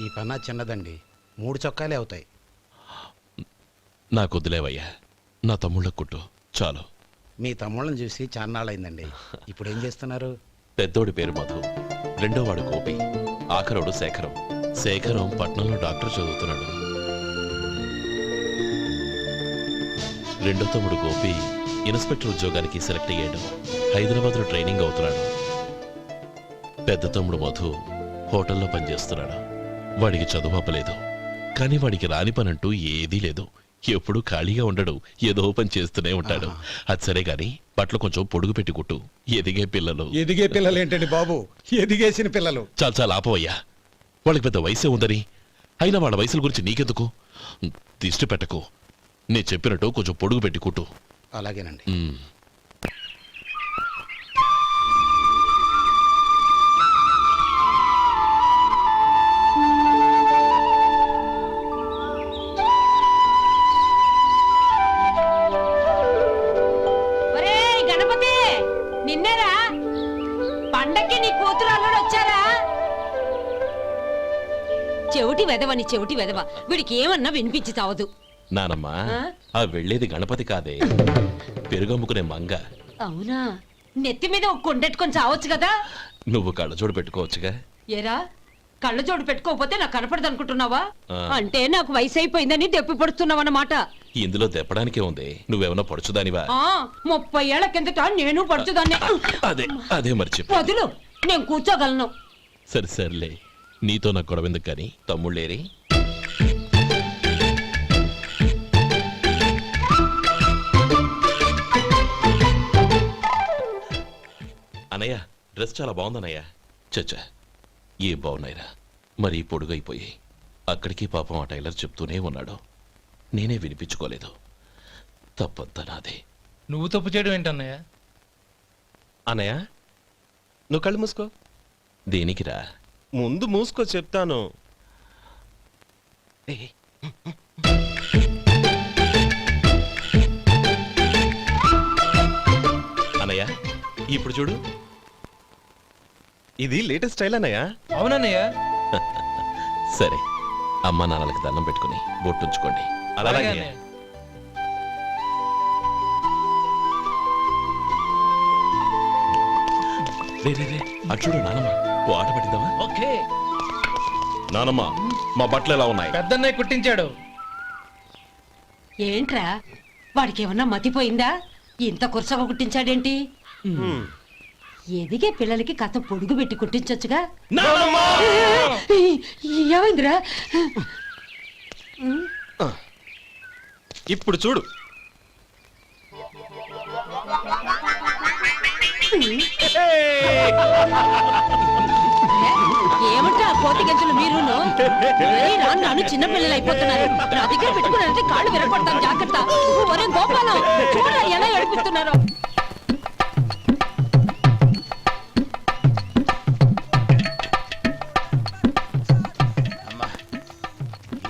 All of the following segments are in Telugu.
ఈ పన్నా చిన్నదండి, 3 చొక్కాలే అవుతాయి. నాకు వదిలేవయ్యా, నా తమ్ముళ్ళ కుట్టు చాలు. మీ తమ్ముళ్ళని చూసి చాన్నాళ్ళైందండి. ఇప్పుడు ఏం చేస్తున్నారు? పెద్దోడి పేరు మధు, రెండోవాడు గోపి, ఆఖరోడు శేఖరం. శేఖరం పట్నంలో డాక్టర్ చదువుతున్నాడు. రెండో తమ్ముడు గోపి ఇన్స్పెక్టర్ ఉద్యోగానికి సెలెక్ట్ అయ్యాడు, హైదరాబాద్లో ట్రైనింగ్ అవుతున్నాడు. పెద్ద తమ్ముడు మధు హోటల్లో పనిచేస్తున్నాడు. వాడికి చదువు అప్పలేదు, కానీ వాడికి రాని పనంటూ ఏదీ లేదు. ఎప్పుడూ ఖాళీగా ఉండడు, ఏదో పని చేస్తూనే ఉంటాడు. అది సరే గాని బట్టలు కొంచెం పొడుగు పెట్టి కుట్టు. ఎదిగే పిల్లలు. ఎదిగే పిల్లలు ఏంటండి బాబు, ఎదిగేసిన పిల్లలు. చాలా చాలా ఆపవయ్యా, వాళ్ళకి పెద్ద వయసే ఉందని. అయినా వాళ్ళ వయసుల గురించి నీకెందుకు? దిష్టి పెట్టకు. నేను చెప్పినట్టు కొంచెం పొడుగు పెట్టి కుట్టు. అలాగేనండి. నిన్నేరా పండక్కి నీ కూతురు అల్లుడు వచ్చారా? చెవిటి వెదవని చెవిటి వెదవ, వీడికి ఏమన్నా వినిపించి చావదు. నానమ్మా, ఆ వెళ్ళేది గణపతి కాదే, పెరుగమ్ముకునే మంగ. అవునా? నెత్తి మీద ఒక కొండెట్టుకొని చావచ్చు కదా. నువ్వు కళ్ళజోడు పెట్టుకోవచ్చుగా. ఏరా, కళ్ళజోడు పెట్టుకోకపోతే నాకు కనపడదు అనుకుంటున్నావా? అంటే నాకు వయసు అయిపోయిందని దెప్పి పడుతున్నావన్నమాట. ఇందులో దెప్పడానికే ఉంది. నువ్వేమన్నా పడుచుదానివా? 30 ఏళ్ల కిందట నేను పడుచుదాన్ని. అదే అదే మరి చెప్పు. వదులు, నేను కూర్చోగలను. సరే సర్లే, నీతో నాకు గొడవ ఎందుకు కానీ. తమ్ముళ్ళేరి? అనయ్య, డ్రెస్ చాలా బాగుందన్నయ్య. చచ్చా, ఏ బాగున్నాయిరా, మరీ పొడుగైపోయి. అక్కడికి పాపం ఆ టైలర్ చెప్తూనే ఉన్నాడు, నేనే వినిపించుకోలేదు. తప్పంతా నాదే. నువ్వు తప్పు చేయడం ఏంటన్నయ్య? అన్నయ్య, నువ్వు కళ్ళు మూసుకో. దేనికిరా? ముందు మూసుకో చెప్తాను. అనయ్య, ఇప్పుడు చూడు. ఇది లేటెస్ట్ స్టైల్ అన్నయ్య. అవునన్నయ్య. సరే, అమ్మా నాన్నలకి దండం పెట్టుకుని బొట్టుంచుకోండి. అలాగే. రే అటు చూడు నానమ్మ, ఓ ఆట పట్టిద్దామా? ఓకే. నానమ్మ, మా బట్టలు ఎలా ఉన్నాయి? పెద్దన్నయ్య కుట్టించాడు. ఏంట్రా, వాడికి ఏమన్నా మతిపోయిందా? ఇంత కుర్చగా కుట్టించాడేంటి? ఎదిగే పిల్లలకి కథ పొడుగు పెట్టి కుట్టించొచ్చుగా. ఏమైందిరా? ఇప్పుడు చూడు. ఏమంటా కోతి గంజలు మీరును? నన్ను చిన్న పిల్లలు అయిపోతున్నారు. నా దగ్గర పెట్టుకున్నారంటే కాళ్ళు విరగొడతాం, జాగ్రత్త. ఒరే గోపాలం, చూడరా ఎలా ఏడిపిస్తున్నారో.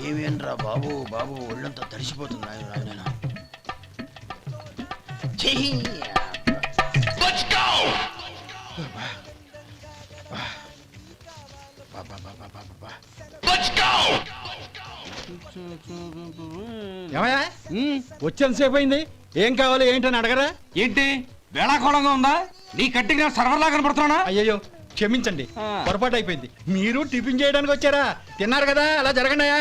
ఏమేంట్రా బాబు, బాబు ఒళ్ళంతా తడిసిపోతున్నాయి. వచ్చేంతసేపు అయింది, ఏం కావాలి ఏంటని అడగరా? ఏంటి వేళాకోళంగా ఉందా? నీ కట్టిగా సర్వర్లా కనపడుతున్నా? అయ్యయ్యో క్షమించండి, పొరపాటు అయిపోయింది. మీరు టిఫిన్ చేయడానికి వచ్చారా? తిన్నారు కదా, అలా జరగండియా.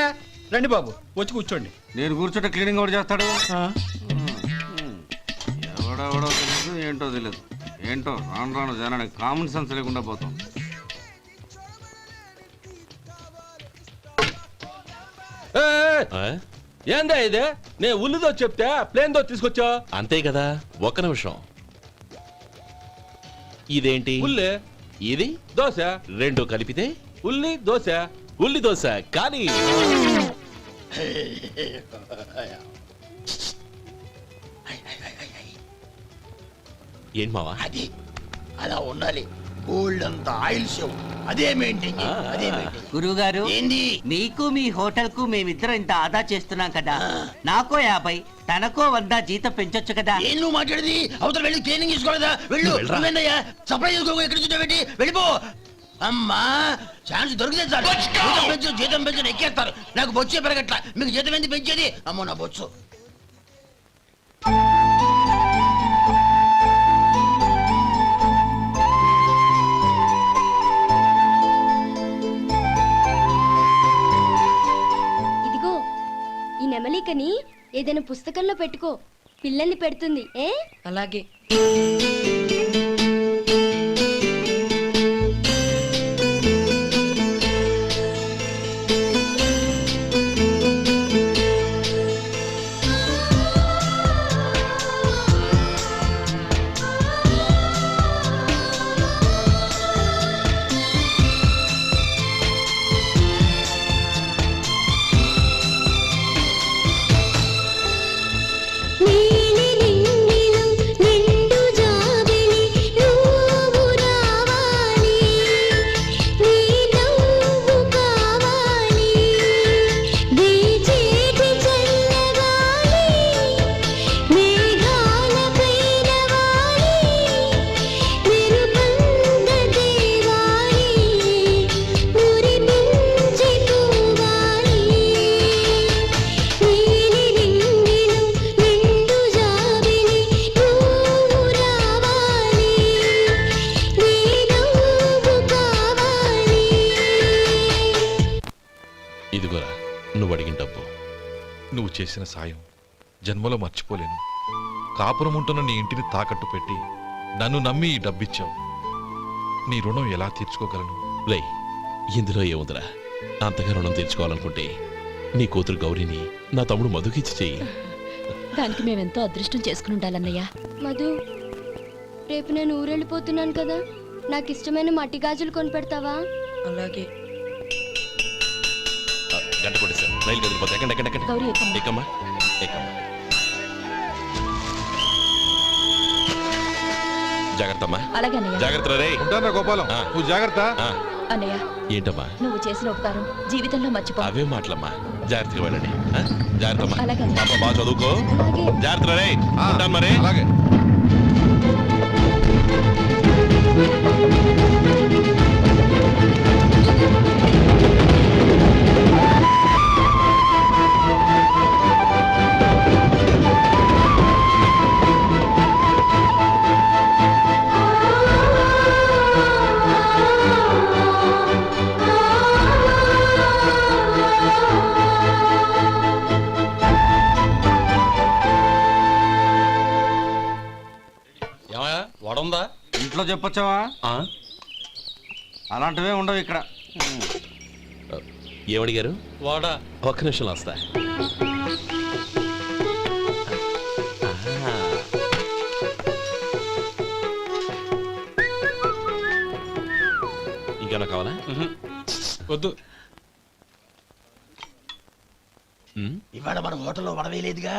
రండి బాబు, వచ్చి కూర్చోండి. నేను కూర్చుంటే క్లీనింగ్ కూడా చేస్తాడు. ఎవడెవడో తెలియదు, ఏంటో తెలియదు. ఏంటో రాను రాను జనానికి కామన్ సెన్స్ లేకుండా పోతాం. ఏందా ఇదే? నేను ఉల్లిదో చెప్తే ప్లేన్ దో తీసుకొచ్చా. అంతే కదా, ఒక్క నిమిషం. ఇదేంటి? ఉల్లి. ఇది దోశ. రెండు కలిపితే ఉల్లి దోశ. ఉల్లి దోశ. కానీ ఏం మావా? అది అలా ఉండాలి. గోల్డ్ అంత ఆయిల్ షో అదే మెయింటైన్ చేయాలి, అదే మెయింటైన్. గురువుగారు, ఏంది? మీకు మీ హోటల్ కు మేమిద్దరం ఇంత ఆదా చేస్తున్నాం కదా, నాకో 50 తనకో 100 జీతం పెంచొచ్చు కదా. ఏం నువ్వు మాట్లాడేది? అవతల వెళ్ళి ట్రైనింగ్ తీసుకోలేదా? వెళ్ళు. నువ్వేందయ్యా సప్లై చేసుకో, ఎక్కడ చూసావేంటి? వెళ్ళిపో. అమ్మా ఛాన్స్ దొరికితే చాలు జీతం పెంచు ఎక్కేస్తారు. నాకు బొచ్చే పెరగట్ల, మీకు జీతం ఎందుకు పెంచేది? అమ్మో నా బొచ్చు. ఇదిగో ఈ నెమలికని ఏదైనా పుస్తకంలో పెట్టుకో, పిల్లల్ని పెడుతుంది. ఏ అలాగే ఇదిగోరా నువ్వు అడిగిన డబ్బు. నువ్వు చేసిన సాయం జన్మలో మర్చిపోలేను. కాపురం ఉంటున్న నీ ఇంటిని తాకట్టు పెట్టి నన్ను నమ్మి ఈ డబ్బిచ్చావు. నీ రుణం ఎలా తీర్చుకోగలను? రేయ్, ఇందులో ఏముందిరా? అంతగా రుణం తీర్చుకోవాలనుకుంటే నీ కూతురు గౌరీని నా తమ్ముడు మధుకిచ్చి చెయ్యి. దానికి మేమెంతో అదృష్టం చేసుకుని ఉండాలన్నయ్య. మధు, రేపు నేను ఊరెళ్ళిపోతున్నాను కదా, నాకు ఇష్టమైన మట్టి గాజులు కొనిపెడతావా? అలాగే గంట కొట్టేశారు, రైలు కదిలిపోతే ఎక్కండి ఎక్కండి ఎక్కండి. గౌరీ ఎక్కమ్మా. ఎక్కమ్మా ఎక్కమ్మా. జాగ్రత్త అమ్మా. అలాగే అన్నయ్య. జాగ్రత్త రే. ఉంటానా గోపాలం, ఆ. నువ్వు జాగ్రత్త. అన్నయ్య, ఏంటమ్మా నువ్వు చేసిన ఉపకారం జీవితంలో మర్చిపో. అవే మాటలమ్మా, జాగ్రత్తగా వెళ్ళండి. జాగ్రత్త అమ్మా. అలాగే. పాప బాగా చదువుకో. అలాగే. జాగ్రత్త రే. ఆ, ఉంటాను మరి. అలాగే. వడుందా? ఇంట్లో చెప్పొచ్చావా? అలాంటివే ఉండవు ఇక్కడ. ఏమడిగారు? వాడా? ఒక్క నిమిషంలో వస్తా. ఇంకేమన్నా కావాలా? వద్దు. ఇవాళ మన హోటల్లో వడవేయలేదుగా,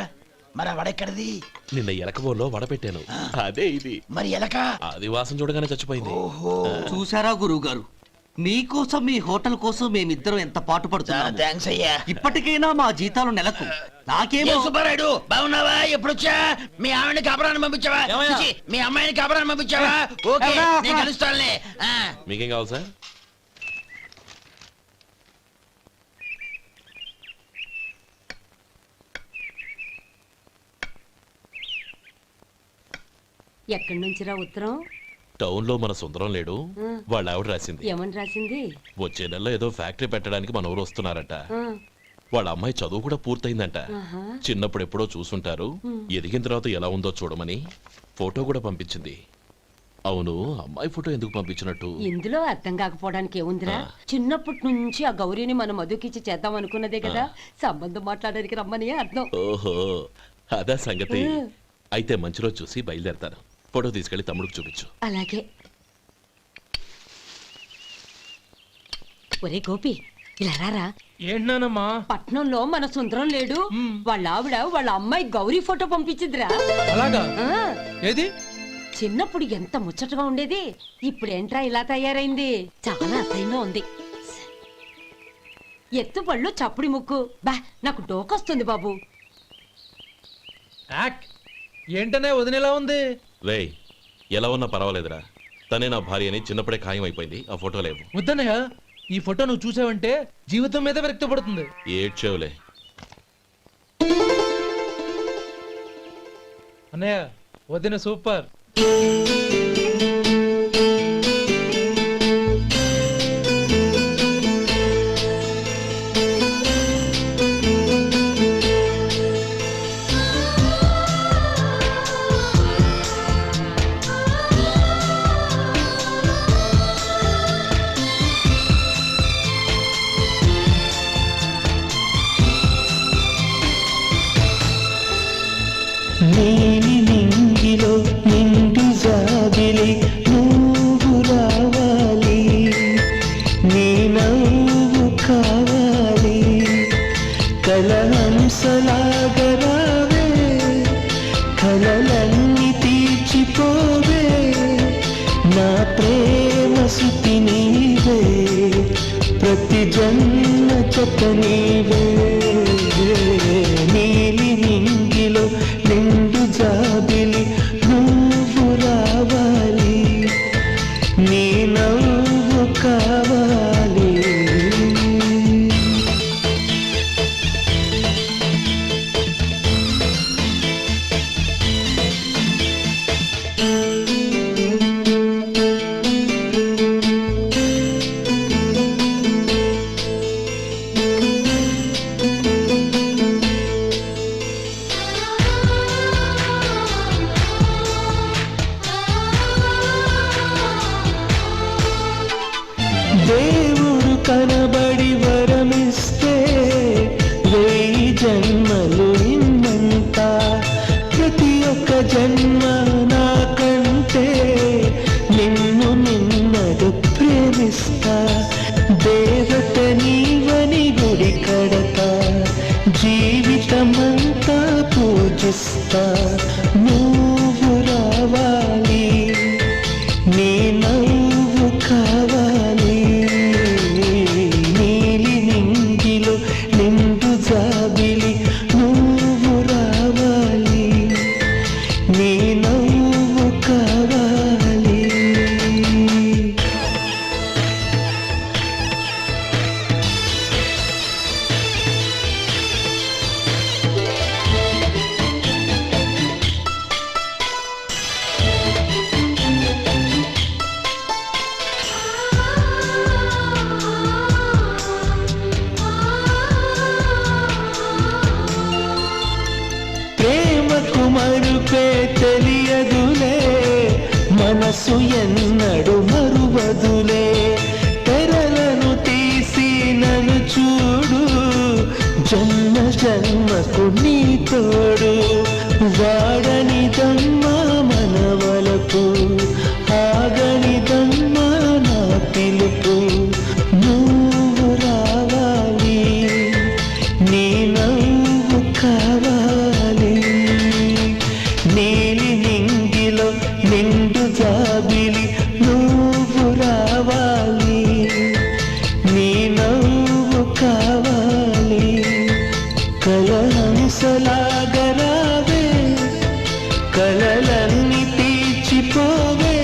మరి ఆ వడెక్కడిది? నిన్న ఎలకబోలో వడపెట్టాను, అదే ఇది. మరి ఎలక? అది వాసన చూడగానే చచ్చిపోయింది. ఓహో, చూసారా గురువు గారు, మీకోసం మీ హోటల్ కోసం మేమిద్దరం ఎంత పాటు చాలా పడుతున్నాము. థ్యాంక్స్ అయ్యా. ఇప్పటికైనా మా జీతాలు నెలకు నాకేమో. ఏ సుబ్బారాయుడు, బాగున్నావా? ఎప్పుడొచ్చా? మీ ఆవిడని కాపురాన్ని పంపించావా? ఏమయ్యా? చిచి, మీ అమ్మాయిని కాపురాన్ని పంపించావా? ఓకే, నేను కలుస్తానులే. మీకేం కావాలి సార్? ఎక్కడి నుంచిరా ఉత్తరం? టౌన్ లో మన సుందరం లేడు, వాళ్ళ ఆవిడ రాసింది. ఏమని రాసింది? వచ్చే నెలలో ఏదో ఫ్యాక్టరీ పెట్టడానికి మన ఊరు వస్తున్నారట. వాళ్ళ అమ్మాయి చదువు కూడా పూర్తయిందంట. చిన్నప్పుడు ఎప్పుడో చూసుంటారు, ఎదిగిన తర్వాత ఎలా ఉందో చూడమని ఫోటో కూడా పంపించింది. అవును, అమ్మాయి ఫోటో ఎందుకు పంపించినట్టు? ఇందులో అర్థం కాకపోవడానికి ఏముందిరా? చిన్నప్పటి నుంచి ఆ గౌరీని మనం మధుకిచ్చి చేద్దాం అనుకున్నదే కదా, సంబంధం మాట్లాడడానికి రమ్మని అర్థం. ఓహో, అదా సంగతి. అయితే మంచి రోజు చూసి బయలుదేరతాను. ఫోటో తీసుకెళ్లి తమ్ముడికి చూపించు. అలాగే. ఒరే గోపి, ఇలా రారా. ఏంటన్నానమ్మా? పట్నంలో మన సుందరం లేడు, వాళ్ళ ఆవిడ వాళ్ళ అమ్మాయి గౌరీ ఫోటో పంపించిద్దిరా. అలాగా? ఆ, ఏది? చిన్నప్పుడు ఎంత ముచ్చటగా ఉండేది, ఇప్పుడేంట్రా ఇలా తయారైంది? చాలా అసహ్యంగా ఉంది. ఎత్తుపళ్ళు చప్పుడి ముక్కు, బా నాకు డోకొస్తుంది బాబు. ఏంటనే వదినేలా ఉంది? రేయ్, ఎలా ఉన్నా పర్వాలేదురా, తనే నా భార్య అని చిన్నప్పుడే ఖాయం అయిపోయింది. ఆ ఫోటో లేవు. వద్దన్నయ్య, ఈ ఫోటో నువ్వు చూసావంటే జీవితం మీద విరక్తి పడుతుంది. ఏడ్చేవులే. అన్నయ్య వదిన సూపర్. నీలి నింగిలో నిండు జాబిలి నువ్వు రావాలి, నీ నవ్వు కావాలి, కలహంసలాగా రావే, కలలన్నీ తీర్చిపోవే, నా ప్రేమ సుతి నీవే, ప్రతి జన్మ జత నీవే. నీలి నింగిలో నిండు జాబిలి నువ్వు రావాలి, నీ నవ్వు కావాలి. దేవుడు కనబడి వరమిస్తే వేయి జన్మలు ఇన్నంత, ప్రతి ఒక్క జన్మ నాకంటే నిన్ను నిన్నడు ప్రేమిస్తా. దేవత నీవని గుడి కడతా, జీవితమంతా పూజిస్తా. నువ్వు రావాలి, నీ నవ్వు కావాలి, నీలి నింగిలో నిండు జాబిలి నువ్వు రావాలి, నీ నవ్వు కావాలి. ప్రేమకు మరుపే తెలియదులే, మనసు ఎన్నడు మరువదులే, తెరలను తీసి నన్ను చూడు, జన్మ జన్మకు నీ తోడు. వాడనిదమ్మా మనవలకు, ఆగనిదమ్మా నా పిలుపు. నువ్వు రావాలి, నీ నవ్వు కావాలి, నీలి నింగిలో నిండు జాబిలి నువ్వు రావాలి, నీ నవ్వు కావాలి, కలహంసలాగా రావే, కలలన్నీ తీర్చిపోవే,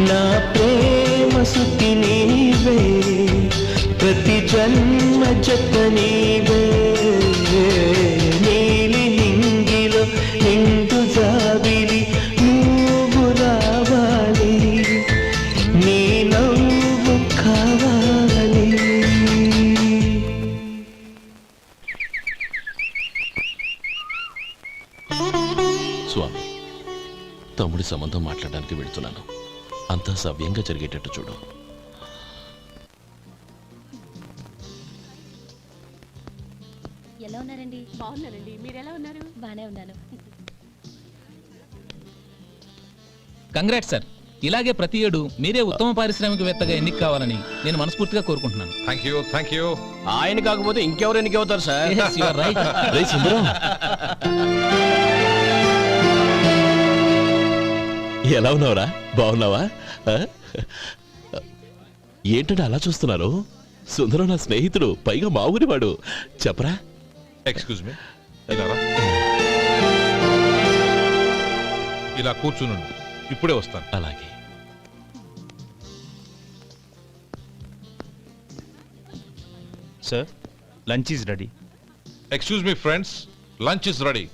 నా ప్రేమ సుతి నీవే, ప్రతి జన్మ జత నీవే. నీలి నింగిలో నిండు జాబిలి నువ్వు రావాలి, నీ నవ్వు కావాలి. స్వామి, తమ్ముడి సంబంధం మాట్లాడడానికి వెళ్తున్నాను. అంతా సవ్యంగా జరిగేటట్టు చూడు. ఎలా ఉన్నారండి? బాగున్నానండి, మీరు ఎలా ఉన్నారు? బానే ఉన్నాను. Congrats sir. ఇలాగే ప్రతి ఏడు మీరే ఉత్తమ పారిశ్రామికవేత్తగా ఎన్నిక కావాలని నేను మనస్ఫూర్తిగా కోరుకుంటున్నాను. Thank you. ఆయన కాకపోతే ఇంకెవరు ఎన్నికవుతారు sir? Yes, you are right. రేయ్ సుందరం, ఎలా ఉన్నావురా? బాగున్నావా? ఆ? ఏంటంటే అలా చూస్తున్నారు? సుందరం నా స్నేహితుడు, పైగా మా ఊరివాడు. చెప్పరా? ఎక్స్క్యూజ్ మీ, ఇలా రా. ఇలా కూర్చునుండు, ఇప్పుడే వస్తాను. అలాగే. Sir lunch is ready. Excuse me friends, lunch is ready.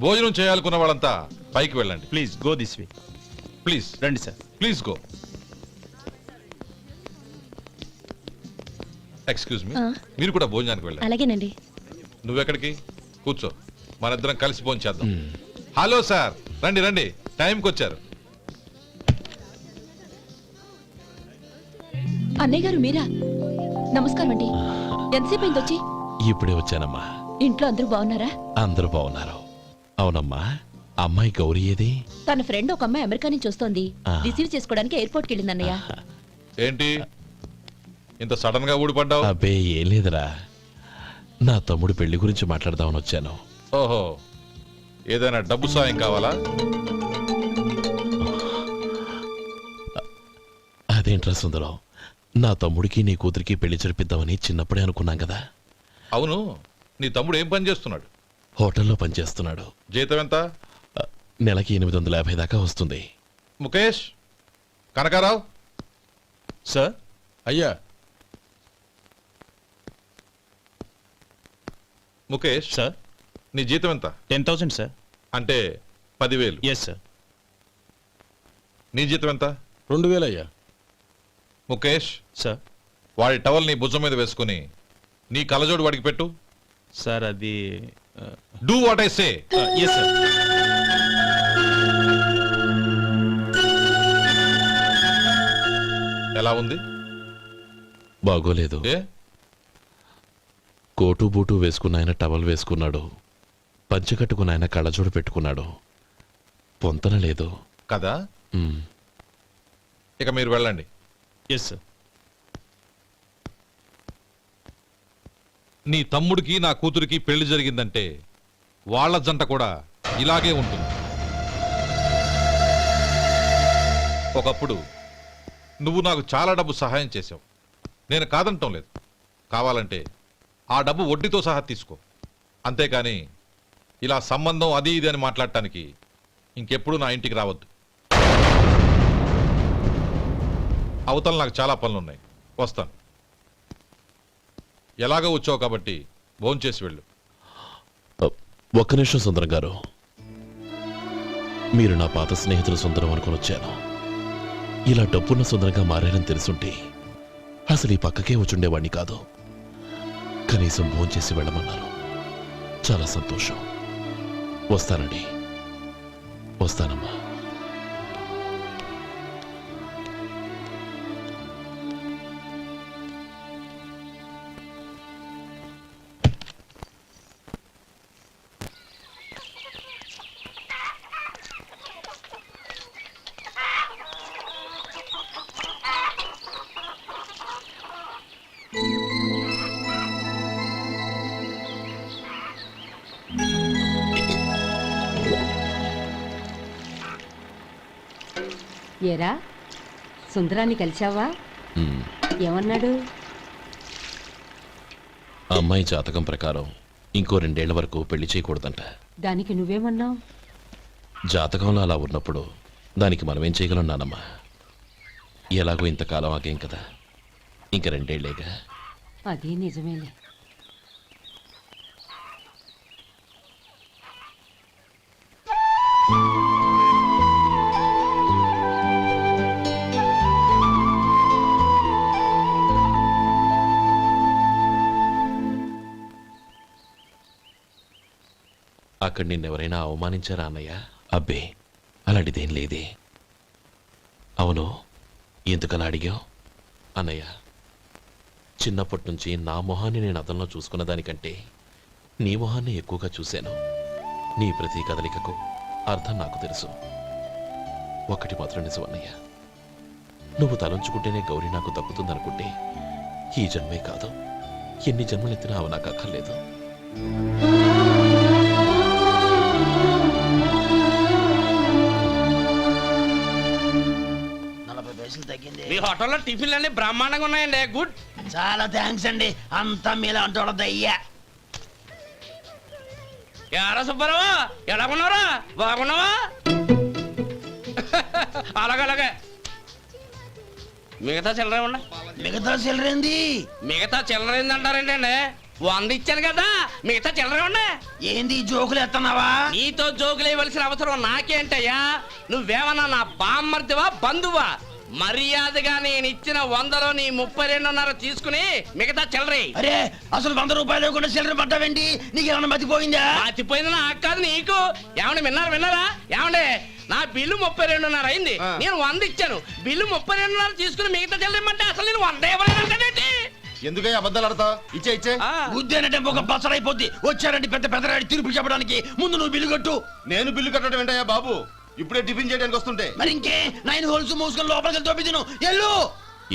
భోజనం చేయాలనుకున్న వాళ్ళంతా పైకి వెళ్ళండి. Please go this way. Please రండి sir. Please go. Excuse me, మీరు కూడా భోజనానికి వెళ్ళండి. అలాగేనండి. నువ్వెక్కడికి? కూర్చో, మనిద్దరం కలిసి భోజనం చేద్దాం. హలో సార్, రండి రండి, టైంకి వచ్చారు. అన్నయ్య గారు మీరా? నమస్కారం అండి. ఎంతసేపు అయింది వచ్చి? ఇప్పుడే వచ్చానమ్మా. ఇంట్లో అందరూ బాగున్నారా? అందరూ బాగున్నారు. అవునమ్మా, అమ్మాయి గౌరీ ఏది? తన ఫ్రెండ్ ఒక అమ్మాయి అమెరికా నుంచి వస్తోంది. ఆ. రిసీవ్ చేసుకోవడానికి ఎయిర్పోర్ట్ కి వెళ్ళింది అన్నయ్య. ఏంటి ఇంత సడన్ గా ఊడిపడ్డావు? అబ్బే ఏం లేదురా, నా తమ్ముడు పెళ్లి గురించి మాట్లాడదామని వచ్చాను. ఓహో, ఏదైనా డబ్బు సాయం కావాలా? అదేంట్రా సుందరం, నా తమ్ముడికి నీ కూతురికి పెళ్లి జరిపిద్దామని చిన్నప్పుడే అనుకున్నాం కదా. అవును, నీ తమ్ముడు ఏం పని చేస్తున్నాడు? హోటల్లో పనిచేస్తున్నాడు. జీతం ఎంత? నెలకి 850 దాకా వస్తుంది. ముఖేష్, కనకారావు. సార్. అయ్యా ముఖేష్, సార్. నీ జీతం ఎంత? 10,000 సార్. అంటే 10,000. Yes sir. నీ జీతం ఎంత? 2,000 అయ్యా. ముఖేష్, సార్. వాడి టవల్ నీ భుజం మీద వేసుకుని నీ కలజోడు వాడికి పెట్టు. సార్ అది do what I say. Yes sir. ఎలా ఉంది? బాగోలేదు. ఏ? కోటు బూటు వేసుకున్న ఆయన టవల్ వేసుకున్నాడు, పంచె కట్టుకున్న ఆయన కళ్ళజోడు పెట్టుకున్నాడు. పొంతన లేదు కదా. ఉమ్. ఇక మీరు వెళ్ళండి. Yes sir. నీ తమ్ముడికి నా కూతురికి పెళ్లి జరిగిందంటే వాళ్ళ జంట కూడా ఇలాగే ఉంటుంది. ఒకప్పుడు నువ్వు నాకు చాలా డబ్బు సహాయం చేశావు, నేను కాదంటం లేదు. కావాలంటే ఆ డబ్బు వడ్డీతో సహా తీసుకో. అంతేకాని ఇలా సంబంధం అది ఇది అని మాట్లాడటానికి ఇంకెప్పుడు నా ఇంటికి రావద్దు. అవతల నాకు చాలా పనులున్నాయి, వస్తాను. ఎలాగో వచ్చావు కాబట్టి భోంచేసి వెళ్ళు. ఒక్క నిమిషం సుందరం గారు, మీరు నా పాత స్నేహితులు సుందరం అనుకుని వచ్చాను. ఇలా డబ్బున్న సుందరంగా మారారని తెలుసుంటే అసలు ఈ పక్కకే వచ్చుండేవాణ్ణి కాదు. కనీసం భోంచేసి వెళ్ళమన్నారు, చాలా సంతోషం. వస్తానండి. వస్తానమ్మా. ఏరా, సుందరాన్ని కలిశావా? ఉమ్. ఏమన్నాడు? అమ్మాయి జాతకం ప్రకారం ఇంకో 2 ఏళ్ల వరకు పెళ్లి చేయకూడదంట. దానికి నువ్వేమన్నావు? జాతకంలో అలా ఉన్నప్పుడు దానికి మనమేం చేయగలం నానమ్మా? ఎలాగో ఇంతకాలం ఆగేం కదా, ఇంక 2 ఏళ్లేగా. అది నిజమేలే. అక్కడ నిన్నెవరైనా అవమానించారా అన్నయ్య? అబ్బే, అలాంటిదేం లేదే. అవును, ఎందుకలా అడిగావు? అన్నయ్య, చిన్నప్పటి నుంచి నా మొహాన్ని నేను అతనిలో చూసుకున్న దానికంటే నీ మొహాన్ని ఎక్కువగా చూశాను. నీ ప్రతి కదలికకు అర్థం నాకు తెలుసు. ఒకటి మాత్రం నిజం అన్నయ్య, నువ్వు తలంచుకుంటేనే గౌరీ నాకు దక్కుతుందనుకుంటే ఈ జన్మే కాదు, ఎన్ని జన్మలెత్తినా అవి నాకు అక్కర్లేదు. మీ హోటల్లో టిఫిన్లు అన్ని బ్రహ్మాండంగా ఉన్నాయండి. గుడ్, చాలా థ్యాంక్స్ అండి. అంతా మీలా అంటూ అయ్యా. ఎరా సుబ్బారావు, ఎలా ఉన్నారా? బాగున్నావా? అలాగే మిగతా చిల్లర ఏమన్నా? మిగతా చిల్లరేంది? మిగతా చిల్లర ఏందంటారేంటండి? 100 ఇచ్చాను కదా, మిగతా చిల్లర ఏమన్నా? ఏంది జోకులు ఎత్తన్నావా? నీతో జోకులు ఇవ్వాల్సిన అవసరం నాకేంటయ్యా? నువ్వేమన్నా నా బామ్మర్దివా బంధువా? మర్యాదగా నేను ఇచ్చిన 100లో నీ 32.5 తీసుకుని మిగతా చిల్లరే. అరే అసలు 100 రూపాయలు కూడా చిల్లర పట్టావేంటి? నీకేమన్నా మతిపోయిందా? మతిపోయింది నాకు కాదు నీకు. ఏమండి విన్నారా? ఏమండి నా బిల్లు 32.5 అయింది, నేను 100 ఇచ్చాను. బిల్లు 32.5 తీసుకుని మిగతా చిల్లరేమంటే అసలు నేను 100 ఇవ్వలేదంటే ఎందుకయ్యా అబద్ధాలు ఆడతావు? ఇచ్చే ఉద్యానంటే ఒక బసరైపోద్ది. వచ్చారంటే పెద్ద పెద్దరాడి తీర్పు చెప్పడానికి ముందు నువ్వు బిల్లు కట్టు. నేను బిల్లు కట్టడం ఏంటయ్యా బాబు? ఇప్పుడే టిఫిన్ చేయడానికి వస్తుంటే. మరి ఇంకే 9 హోల్స్ మూసుకొని లోపలికి తోపి తిను. ఎల్లు.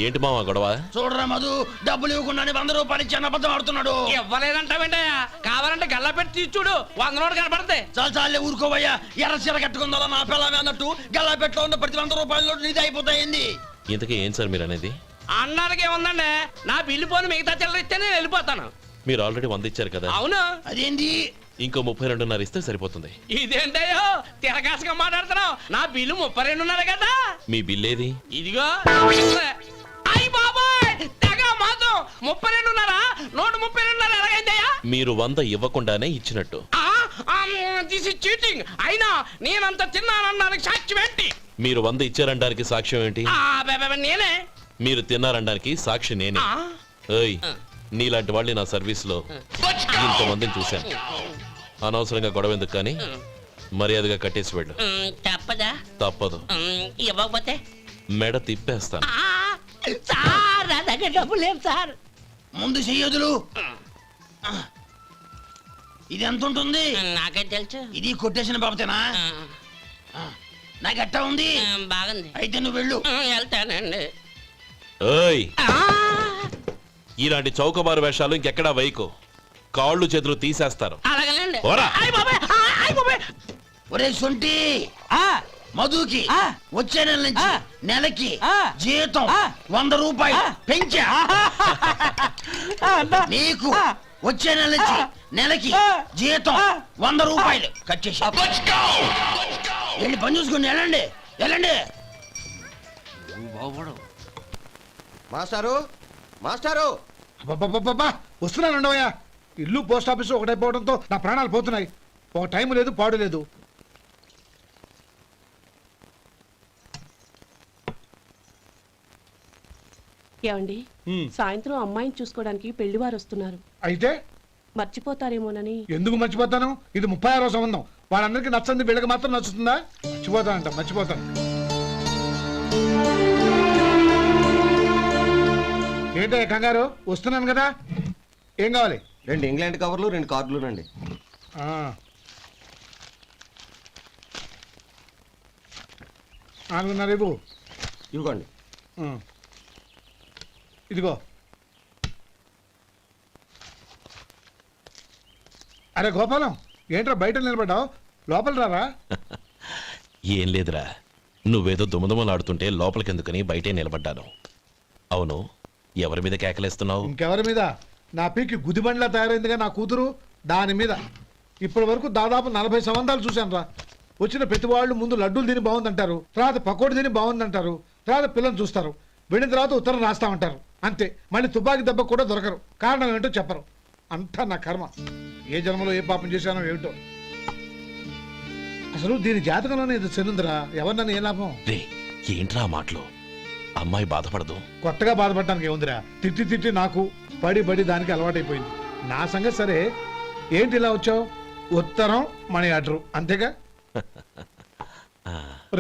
ఏంటి మావా గొడవ? చూడరా మధు, డబ్బులు ఇవ్వకుండానే 100 రూపాయలు ఇచ్చి అబద్ధం ఆడుతున్నాడు. ఇవ్వలేదంటావేంటయ్యా? కావాలంటే గల్లా పెట్టి తీర్చుడు, 100 నోటు కనపడతాయి. చాలే ఊరుకోవయ్యా. ఎర్ర చీర కట్టుకుందా నా పిల్లమే అన్నట్టు గల్లా పెట్టలో ఉన్న ప్రతి 100 రూపాయలు నీది అయిపోతాయింది. ఇంతకీ ఏం సార్ మీరు అనేది? అన్నానికి ఏముందండి, నా బిల్లు పోను మిగతా చిల్లర ఇస్తే నేను వెళ్ళిపోతాను. మీరు ఆల్రెడీ 100 ఇచ్చారు కదా. అవును. అదేంటి? ఇంకో 32.5 ఇస్తే సరిపోతుంది. ఇదేంటయ్యో తిరగాసుగా మాట్లాడుతున్నావు? నా బిల్లు 32.5 కదా. మీ బిల్ ఏది? ఇదిగో. అయ్య బాబాయ్, తెగ మాతో 32.5 నోటు 32.5 ఎలాగైందయ్యా? మీరు 100 ఇవ్వకుండానే ఇచ్చినట్టు. This is cheating. అయినా నేనంత తిన్నానన్నానికి సాక్ష్యం ఏంటి? మీరు 100 ఇచ్చారనడానికి సాక్ష్యం ఏంటి? నేనే. మీరు తిన్నారనడానికి సాక్షి నేనే. ఏయ్, నీలాంటి వాళ్ళని నా సర్వీస్ లో ఇంతమందిని చూశాను. అనవసరంగా గొడవ ఎందుకు కానీ మర్యాదగా కట్టేసి వెళ్ళు. తప్పదా? తప్పదు. ఇవ్వకపోతే మెడ తిప్పేస్తాను. సార్ నా దగ్గర డబ్బు లేవు సార్. ముందు చెయ్యదులు. ఇది ఎంత ఉంటుంది? నాకే తెలుసు. ఇది కొట్టేసిన బాబతేనా? నాకు అట్టా ఉంది. బాగుంది. అయితే నువ్వు వెళ్ళు. వెళ్తానండి. ఏయ్, ఇలాంటి చౌకబారు వేషాలు ఇంకెక్కడా వైకు. కాళ్ళు చేతులు తీసేస్తారు. అలాగేనండి. పోరా. ఒరే సొంటి, మధుకి వచ్చే నెల నుంచి నెలకి జీతం 100 రూపాయలు పెంచా. నీకు వచ్చే నెల నుంచి నెలకి జీతం 100 రూపాయలు కట్ చేసి వెళ్ళి పని చూసుకుని వెళ్ళండి. మాస్టారు మాస్టారు వస్తున్నాను ఉండవయ్యా. ఇల్లు పోస్ట్ ఆఫీసు ఒకటైపోవడంతో నా ప్రాణాలు పోతున్నాయి. ఒక టైం లేదు, పాడు లేదు. ఏమండి, సాయంత్రం అమ్మాయిని చూసుకోవడానికి పెళ్లివారు వస్తున్నారు. అయితే మర్చిపోతారేమోనని. ఎందుకు మర్చిపోతాను? ఇది 36వ సంబంధం. వాళ్ళందరికీ నచ్చంది, వీళ్ళకి మాత్రం నచ్చుతుందా? మర్చిపోతాను. ఏంటో కంగారు? వస్తున్నాను కదా. ఏం కావాలి? 2 ఇంగ్లాండ్ కవర్లు 2 కార్డులు రండి. 4.5 ఇవ్వు. ఇవ్వండి. ఇదిగో. అరే గోపాలం, ఏంట్రా బయట నిలబడ్డావు? లోపల రారా. ఏం లేదురా, నువ్వేదో దుమదుమలాడుతుంటే లోపలికెందుకని బయటే నిలబడ్డాను. అవును, ఎవరి మీద కేకలేస్తున్నావు? ఇంకెవరి మీద? నా పీకి గుదిబండ్లా తయారైందిగా నా కూతురు, దాని మీద. ఇప్పటి వరకు దాదాపు 40 సంబంధాలు చూశాను రా. వచ్చిన ప్రతి వాళ్ళు ముందు లడ్డూలు తిని బాగుందంటారు, తర్వాత పకోడీ తిని బాగుందంటారు, తర్వాత పిల్లలు చూస్తారు, వెళ్ళిన తర్వాత ఉత్తరం రాస్తామంటారు. అంతే. మళ్ళీ తుపాకీ దెబ్బ కూడా దొరకరు. కారణం ఏంటో చెప్పరు. అంతా నా కర్మ. ఏ జన్మలో ఏ పాపం చేశానో ఏమిటో. అసలు దీని జాతకంలోనే ఇది చెల్లుందిరా. ఎవరినన్నా ఏ లాభం? ఏంట్రా మాటలు? అమ్మాయి బాధపడదు. కొత్తగా బాధపడటానికి ఏముందిరా? తిట్టి నాకు పడి దానికి అలవాటైపోయింది. నా సంగతి సరే, ఏంటి ఇలా వచ్చావు? ఉత్తరం, మనీ ఆర్డర్, అంతేగా?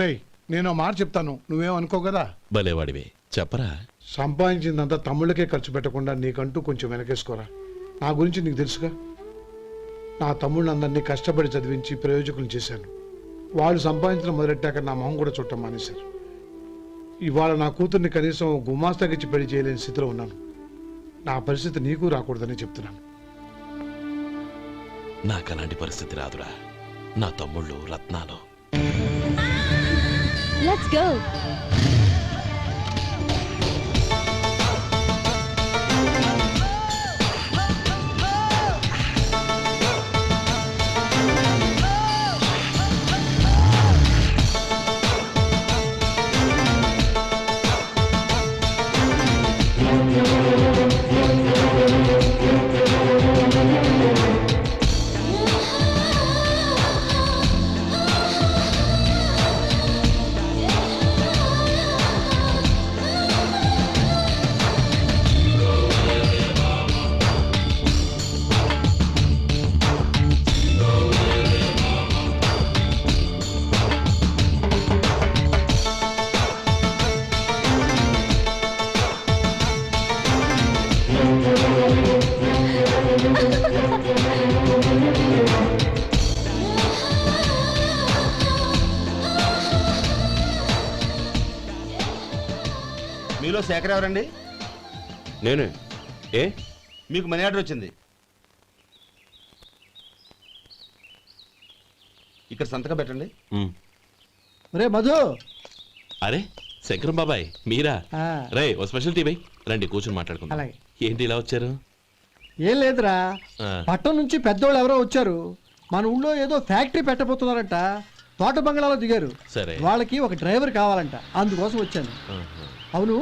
రేయ్, నేను మాట చెప్తాను, నువ్వేం అనుకో కదా. భలేవాడివే, చెప్పరా. సంపాదించిందంతా తమ్ముళ్ళకే ఖర్చు పెట్టకుండా నీకంటూ కొంచెం వెనకేసుకోరా. నా గురించి నీకు తెలుసుగా. నా తమ్ముళ్ళందరినీ కష్టపడి చదివించి ప్రయోజకులు చేశాను. వాళ్ళు సంపాదించడం మొదలెట్టాక నా మొహం కూడా చుట్టం మానేశారు. ఇవాళ నా కూతుర్ని కనీసం గుమాస్తాకిచ్చి పెళ్లి చేయలేని స్థితిలో ఉన్నాను. నా పరిస్థితి నీకు రాకూడదని చెప్తున్నాను. నాకు అలాంటి పరిస్థితి రాదురా. నా తమ్ముళ్ళు రత్నాలు. Let's go. మీలో శేఖర్ ఎవరండి? నేనే. ఏ? మీకు మనీ ఆర్డర్ వచ్చింది. ఇక్కడ సంతకం పెట్టండి. మ్. రే మధు, అరే శంకరం బాబాయ్ మీరా? ఆ. రే ఓ స్పెషల్ టీ బై రండి కూర్చొని మాట్లాడుకుందాం. అలాగే. ఏంటి ఇలా వచ్చారు? ఏం లేదురా, ఆ. పట్టణం నుంచి పెద్దోళ్ళు ఎవరో వచ్చారు. మన ఊళ్ళో ఏదో ఫ్యాక్టరీ పెట్టబోతున్నారంట. తోట బంగ్లాలో దిగారు. సరే. వాళ్ళకి ఒక డ్రైవర్ కావాలంట, అందుకోసం వచ్చాను. ఆహా. అవును,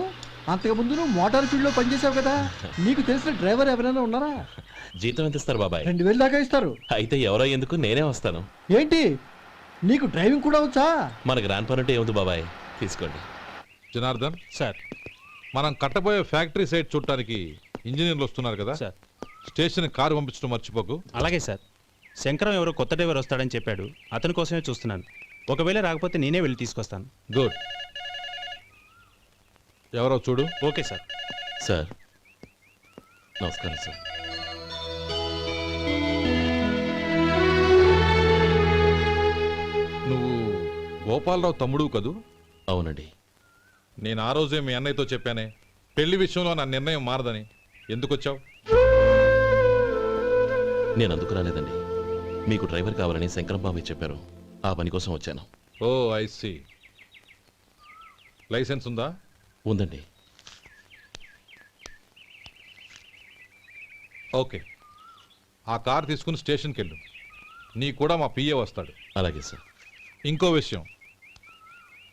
అంతకుముందు నువ్వు మోటార్ ఫీల్డ్ లో పనిచేసావు కదా, నీకు తెలిసిన డ్రైవర్ ఎవరైనా ఉన్నారా? జీతం ఎంత ఇస్తారు బాబాయ్? 2000 దాకా ఇస్తారు. అయితే ఎవరో ఎందుకు నేనే వస్తాను. ఏంటి, నీకు డ్రైవింగ్ కూడా వచ్చా? మనకు రాని పనుంటే ఏముంది బాబాయ్, తీసుకోండి. జనార్దన్, సార్ మనం కట్టబోయే ఫ్యాక్టరీ సైట్ చూడటానికి ఇంజనీర్లు వస్తున్నారు కదా, సార్ స్టేషన్ కారు పంపించడం మర్చిపోకు. అలాగే సార్. శంకరం ఎవరో కొత్త డ్రైవర్ వస్తాడని చెప్పాడు, అతని కోసమే చూస్తున్నాను. ఒకవేళ రాకపోతే నేనే వెళ్ళి తీసుకొస్తాను. గుడ్. ఎవరో చూడు. Okay sir. సార్ నమస్కారం సార్. నువ్వు గోపాలరావు తమ్ముడు కదూ? అవునండి. నేను ఆ రోజే మీ అన్నయ్యతో చెప్పానే, పెళ్లి విషయంలో నా నిర్ణయం మారదని. ఎందుకు వచ్చావు? నేను అందుకు రాలేదండి. మీకు డ్రైవర్ కావాలని శంకరం బాబాయ్ చెప్పారు, ఆ పని కోసం వచ్చాను. ఓ ఐ సీ. లైసెన్స్ ఉందా? ఉందండి. ఓకే, ఆ కార్ తీసుకుని స్టేషన్కి వెళ్ళు. నీ కూడా మా పిఏ వస్తాడు. అలాగే సార్. ఇంకో విషయం,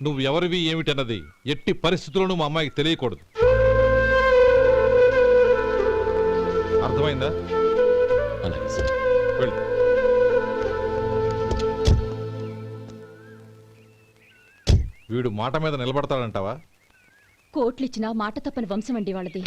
నువ్వు ఎవరివి ఏమిటన్నది ఎట్టి పరిస్థితుల్లోనూ మా అమ్మాయికి తెలియకూడదు. అర్థమైందా? అలాగే సార్. వెళ్ళు. వీడు మాట మీద నిలబడతాడంటావా? కోట్లిచ్చినా మాట తప్పని వంశం అండి వాళ్ళది.